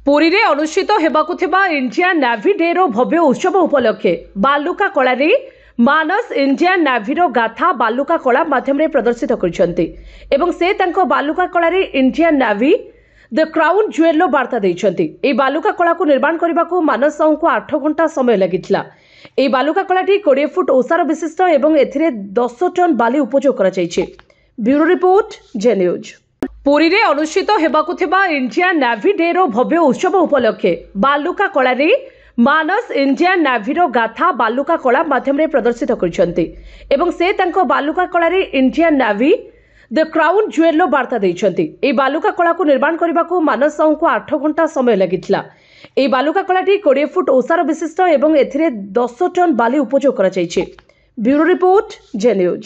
पुरी अनुष्ठित होगा India navy day रो भव्य उत्सव उपलक्षे बालुका कला मानस इंडिया नेवी रो गाथा बालुका कला माध्यम प्रदर्शित कर बालुका कला India navy the crown jewel वार्ता देते। बालुका कला को निर्माण करने को मानस साहू को 8 घंटा समय लगिथिला। এই बालुका कलाटी 20 फुट ओसार विशिष्ट एवं एथिरे 10 टन बाली उपयोग करा जायछि। ब्यूरो रिपोर्ट जे न्यूज। पुरी रे अनुष्ठित होगा इंडिया नेवी डे रो भव्य उत्सव उपलक्षे बालुका कला मानस इंडिया नेवी रो गाथा बालुका कला माध्यम प्रदर्शित कर बालुका कला India navy the crown jewel वार्ता देते। बालुका कला को निर्माण करने को मानस साहू को 8 घंटा समय लगिथिला। এই বালুকা কলাটি 20 ফুট ওসার বিশিষ্ট এবং এথিরে 10 টন বালি উপযোগ করা যায়छि। ব্যুরো রিপোর্ট যে নিউজ।